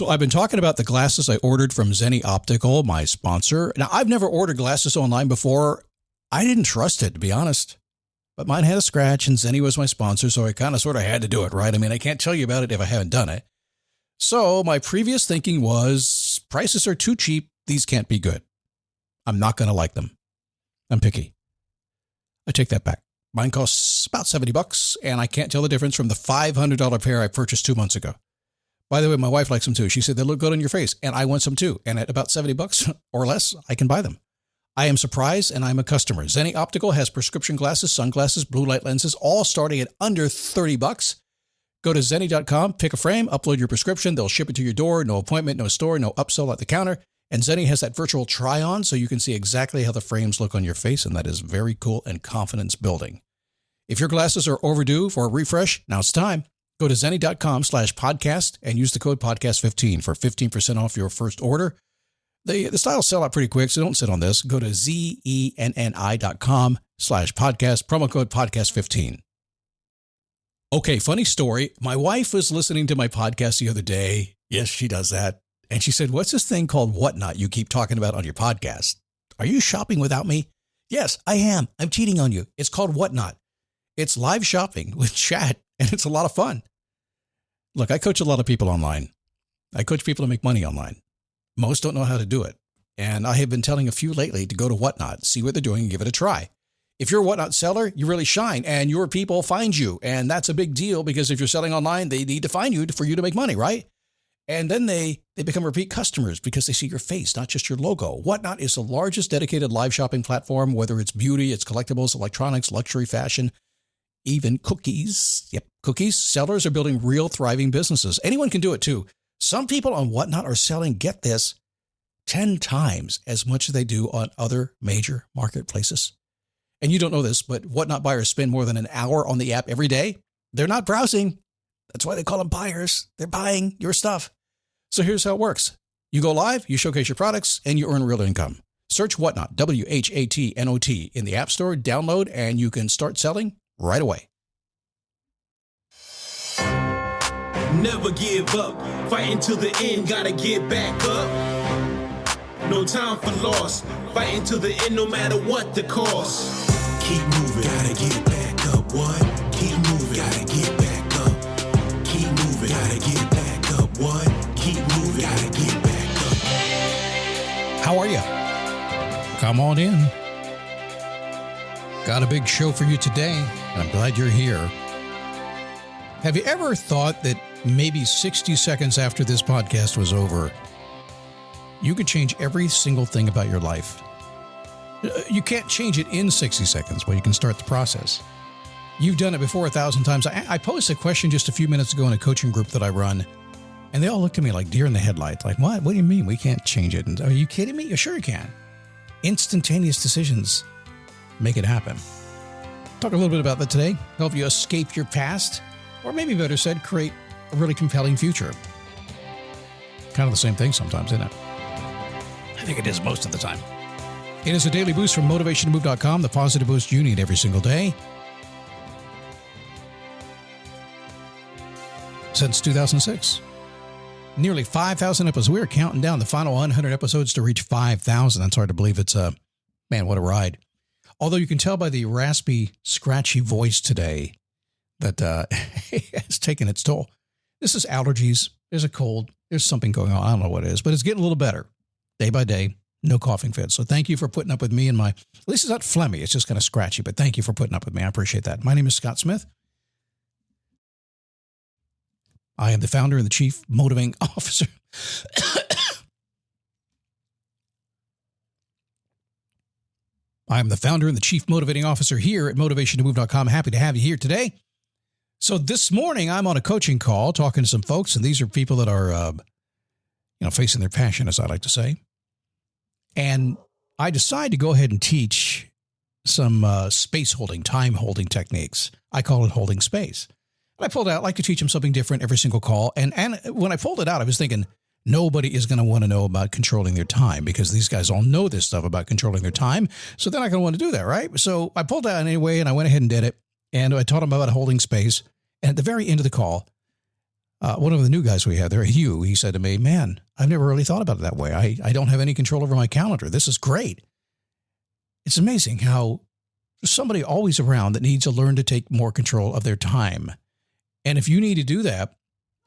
So I've been talking about the glasses I ordered from Zenni Optical, my sponsor. Now, I've never ordered glasses online before. I didn't trust it, to be honest. But mine had a scratch, and Zenni was my sponsor, so I kind of sort of had to do it, right? I mean, I can't tell you about it if I haven't done it. So my previous thinking was, prices are too cheap. These can't be good. I'm not going to like them. I'm picky. I take that back. Mine costs about $70, and I can't tell the difference from the $500 pair I purchased 2 months ago. By the way, my wife likes them too. She said they look good on your face, and I want some too. And at about $70 or less, I can buy them. I am surprised, and I'm a customer. Zenni Optical has prescription glasses, sunglasses, blue light lenses, all starting at under $30. Go to Zenni.com, pick a frame, upload your prescription. They'll ship it to your door. No appointment, no store, no upsell at the counter. And Zenni has that virtual try-on, so you can see exactly how the frames look on your face, and that is very cool and confidence building. If your glasses are overdue for a refresh, now it's time. Go to Zenni.com/podcast and use the code podcast15 for 15% off your first order. The styles sell out pretty quick, so don't sit on this. Go to Zenni.com/podcast, promo code podcast15. Okay, funny story. My wife was listening to my podcast the other day. Yes, she does that. And she said, what's this thing called Whatnot you keep talking about on your podcast? Are you shopping without me? Yes, I am. I'm cheating on you. It's called Whatnot. It's live shopping with chat, and it's a lot of fun. Look, I coach a lot of people online. I coach people to make money online. Most don't know how to do it. And I have been telling a few lately to go to Whatnot, see what they're doing, and give it a try. If you're a Whatnot seller, you really shine, and your people find you. And that's a big deal, because if you're selling online, they need to find you for you to make money, right? And then they become repeat customers because they see your face, not just your logo. Whatnot is the largest dedicated live shopping platform, whether it's beauty, it's collectibles, electronics, luxury, fashion, even cookies. Yep, cookies. Sellers are building real thriving businesses. Anyone can do it too. Some people on Whatnot are selling, get this, 10 times as much as they do on other major marketplaces. And you don't know this, but Whatnot buyers spend more than an hour on the app every day. They're not browsing. That's why they call them buyers. They're buying your stuff. So here's how it works. You go live, you showcase your products, and you earn real income. Search Whatnot, WHATNOT, in the App Store, download, and you can start selling right away. Never give up, fighting till the end, gotta get back up. No time for loss, fighting till the end no matter what the cost. Keep moving, gotta get back up, what? Keep moving, gotta get back up. Keep moving, gotta get back up, what? Keep moving, gotta get back up. How are you? Come on in. Got a big show for you today, and I'm glad you're here. Have you ever thought that maybe 60 seconds after this podcast was over, you could change every single thing about your life? You can't change it in 60 seconds, but you can start the process. You've done it before 1,000 times. I posed a question just a few minutes ago in a coaching group that I run, and they all looked at me like deer in the headlights. Like, what? What do you mean we can't change it? And, are you kidding me? Sure you can. Instantaneous decisions make it happen. Talk a little bit about that today. Help you escape your past, or maybe better said, create a really compelling future. Kind of the same thing sometimes, isn't it? I think it is most of the time. It is a daily boost from motivationtomove.com, the positive boost you need every single day. Since 2006. Nearly 5,000 episodes. We're counting down the final 100 episodes to reach 5,000. That's hard to believe. It's man, what a ride. Although you can tell by the raspy, scratchy voice today that it's taken its toll. This is allergies. There's a cold. There's something going on. I don't know what it is, but it's getting a little better day by day. No coughing fits. So thank you for putting up with me and my, at least it's not phlegmy. It's just kind of scratchy, but thank you for putting up with me. I appreciate that. My name is Scott Smith. I am the founder and the chief motivating officer. I am the founder and the chief motivating officer here at motivationtomove.com. Happy to have you here today. So this morning I'm on a coaching call talking to some folks, and these are people that are, facing their passion, as I like to say. And I decided to go ahead and teach some space holding, time holding techniques. I call it holding space. And I pulled out, I like to teach them something different every single call. And when I pulled it out, I was thinking, nobody is going to want to know about controlling their time, because these guys all know this stuff about controlling their time. So they're not going to want to do that, right? So I pulled it out anyway, and I went ahead and did it. And I taught them about holding space. And at the very end of the call, One of the new guys we had there, Hugh, he said to me, man, I've never really thought about it that way. I don't have any control over my calendar. This is great. It's amazing how there's somebody always around that needs to learn to take more control of their time. And if you need to do that,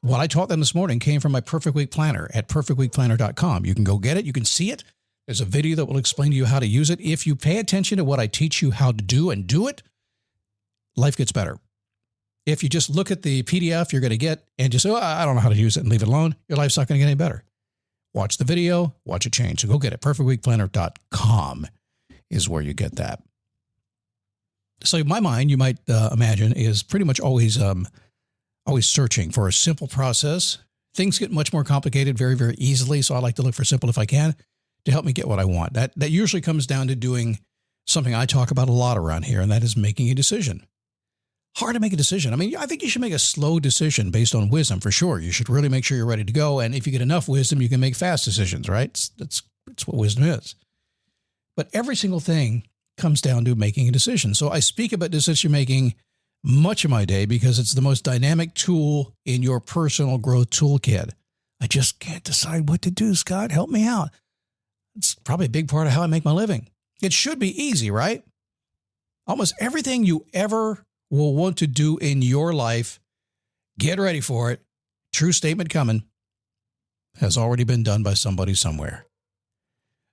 what I taught them this morning came from my Perfect Week Planner at perfectweekplanner.com. You can go get it. You can see it. There's a video that will explain to you how to use it. If you pay attention to what I teach you how to do and do it, life gets better. If you just look at the PDF you're going to get and just say, oh, I don't know how to use it and leave it alone, your life's not going to get any better. Watch the video, watch it change. So go get it. Perfectweekplanner.com is where you get that. So my mind, you might imagine, is pretty much always searching for a simple process. Things get much more complicated very, very easily. So I like to look for simple if I can to help me get what I want. That usually comes down to doing something I talk about a lot around here, and that is making a decision. Hard to make a decision. I mean, I think you should make a slow decision based on wisdom for sure. You should really make sure you're ready to go. And if you get enough wisdom, you can make fast decisions, right? That's what wisdom is. But every single thing comes down to making a decision. So I speak about decision making much of my day because it's the most dynamic tool in your personal growth toolkit. I just can't decide what to do, Scott. Help me out. It's probably a big part of how I make my living. It should be easy, right? Almost everything you ever will want to do in your life, get ready for it, true statement coming, has already been done by somebody somewhere.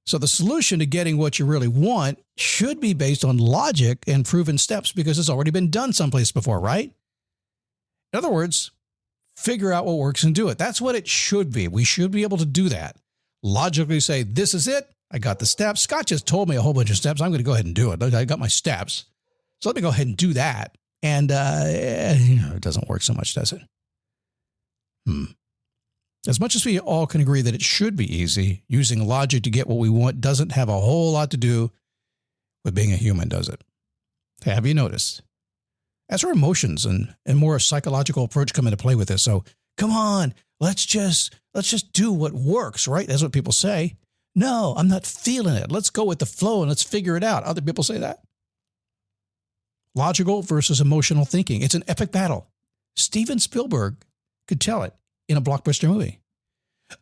So the solution to getting what you really want should be based on logic and proven steps because it's already been done someplace before, right? In other words, figure out what works and do it. That's what it should be. We should be able to do that. Logically say, this is it. I got the steps. Scott just told me a whole bunch of steps. I'm going to go ahead and do it. I got my steps. So let me go ahead and do that. And it doesn't work so much, does it? As much as we all can agree that it should be easy, using logic to get what we want doesn't have a whole lot to do with being a human, does it? Have you noticed? That's where emotions and more a psychological approach come into play with this. So come on, let's just do what works, right? That's what people say. No, I'm not feeling it. Let's go with the flow and let's figure it out. Other people say that. Logical versus emotional thinking. It's an epic battle. Steven Spielberg could tell it in a blockbuster movie.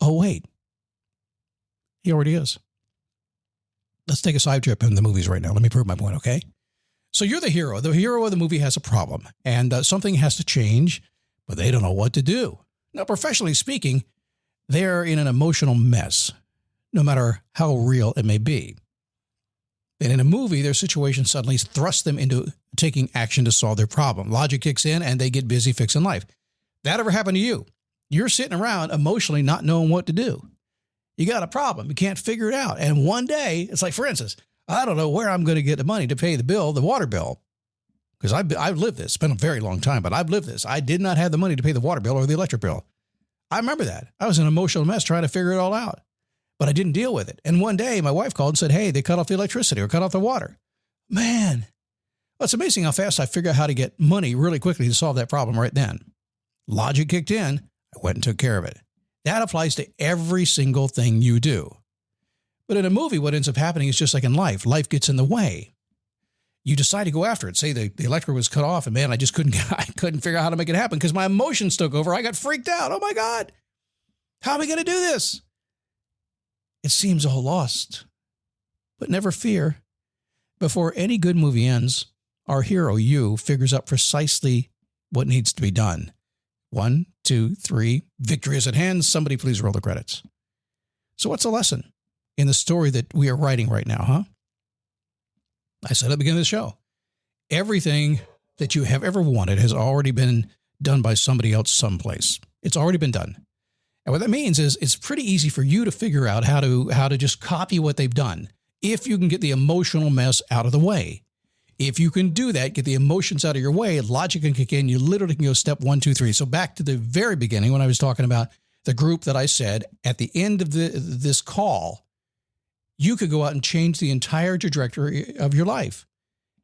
Oh, wait. He already is. Let's take a side trip in the movies right now. Let me prove my point, okay? So you're the hero. The hero of the movie has a problem, and something has to change, but they don't know what to do. Now, professionally speaking, they're in an emotional mess, no matter how real it may be. And in a movie, their situation suddenly thrusts them into taking action to solve their problem. Logic kicks in and they get busy fixing life. That ever happened to you? You're sitting around emotionally not knowing what to do. You got a problem. You can't figure it out. And one day, it's like, for instance, I don't know where I'm going to get the money to pay the bill, the water bill. Because I've lived this. It's been a very long time, but I've lived this. I did not have the money to pay the water bill or the electric bill. I remember that. I was in an emotional mess trying to figure it all out. But I didn't deal with it. And one day my wife called and said, hey, they cut off the electricity or cut off the water. Man, well, it's amazing how fast I figured out how to get money really quickly to solve that problem right then. Logic kicked in. I went and took care of it. That applies to every single thing you do. But in a movie, what ends up happening is just like in life. Life gets in the way. You decide to go after it. Say the electric was cut off and man, I couldn't figure out how to make it happen because my emotions took over. I got freaked out. Oh my God. How am I going to do this? It seems all lost, but never fear. Before any good movie ends, our hero, you, figures out precisely what needs to be done. 1, 2, 3, victory is at hand. Somebody please roll the credits. So what's the lesson in the story that we are writing right now, huh? I said at the beginning of the show, everything that you have ever wanted has already been done by somebody else someplace. It's already been done. And what that means is it's pretty easy for you to figure out how to just copy what they've done. If you can get the emotional mess out of the way. If you can do that, get the emotions out of your way, logic can kick in. You literally can go step 1, 2, 3. So back to the very beginning when I was talking about the group that I said at the end of this call, you could go out and change the entire trajectory of your life.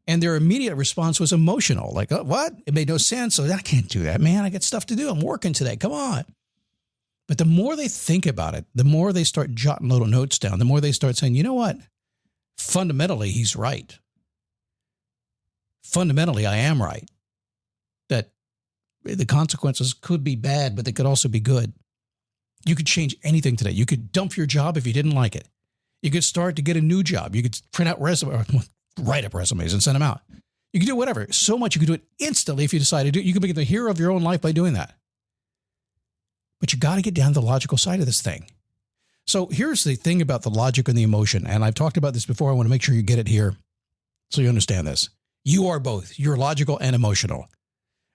And their immediate response was emotional. Like, oh, what? It made no sense. So I can't do that, man. I got stuff to do. I'm working today. Come on. But the more they think about it, the more they start jotting little notes down, the more they start saying, you know what? Fundamentally, he's right. Fundamentally, I am right. That The consequences could be bad, but they could also be good. You could change anything today. You could dump your job if you didn't like it. You could start to get a new job. You could print out write up resumes and send them out. You could do whatever. So much you could do it instantly if you decide to do it. You could become the hero of your own life by doing that. But you got to get down to the logical side of this thing. So here's the thing about the logic and the emotion. And I've talked about this before. I want to make sure you get it here so you understand this. You are both. You're logical and emotional.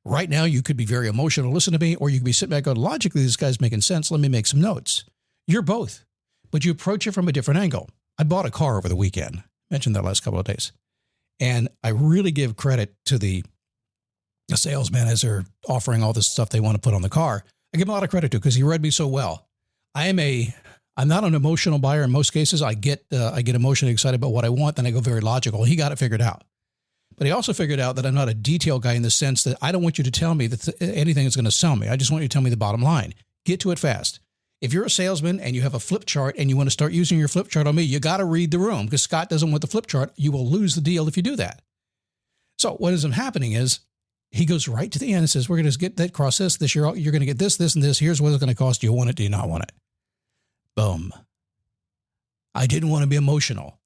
Right now, you could be very emotional, listen to me, or you could be sitting back going, logically, this guy's making sense. Let me make some notes. You're both, but you approach it from a different angle. I bought a car over the weekend. Mentioned that last couple of days. And I really give credit to the salesman as they're offering all this stuff they want to put on the car. I give him a lot of credit to because he read me so well. I'm not an emotional buyer in most cases. I get emotionally excited about what I want, then I go very logical. He got it figured out. But he also figured out that I'm not a detail guy in the sense that I don't want you to tell me that anything is going to sell me. I just want you to tell me the bottom line. Get to it fast. If you're a salesman and you have a flip chart and you want to start using your flip chart on me, you got to read the room because Scott doesn't want the flip chart. You will lose the deal if you do that. So what ends up happening is he goes right to the end and says, we're going to get that across this year. You're going to get this, this, and this. Here's what it's going to cost. Do you want it? Do you not want it? Boom. I didn't want to be emotional.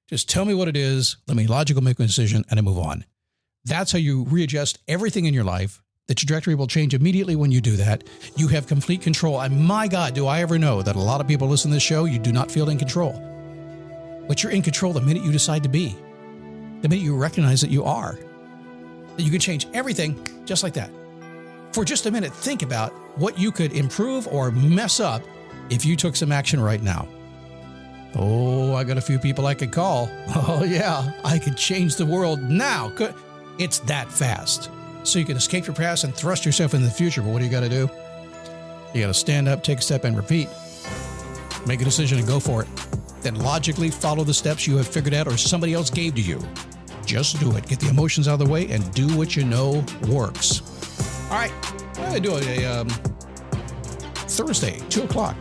Just tell me what it is. Let me logically make a decision and I move on. That's how you readjust everything in your life. The trajectory will change immediately when you do that. You have complete control. And my God, do I ever know that a lot of people listen to this show, you do not feel in control. But you're in control the minute you decide to be. The minute you recognize that you are. That you can change everything just like that. For just a minute, think about what you could improve or mess up if you took some action right now. Oh, I got a few people I could call. Oh, yeah, I could change the world now. It's that fast. So you can escape your past and thrust yourself into the future. But what do you got to do? You got to stand up, take a step, and repeat. Make a decision and go for it. Then logically follow the steps you have figured out or somebody else gave to you. Just do it. Get the emotions out of the way and do what you know works. All right, I'm going to do a Thursday, 2 o'clock.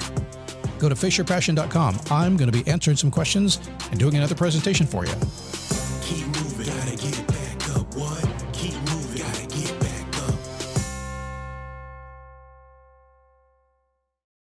Go to faceyourpassion.com. I'm going to be answering some questions and doing another presentation for you.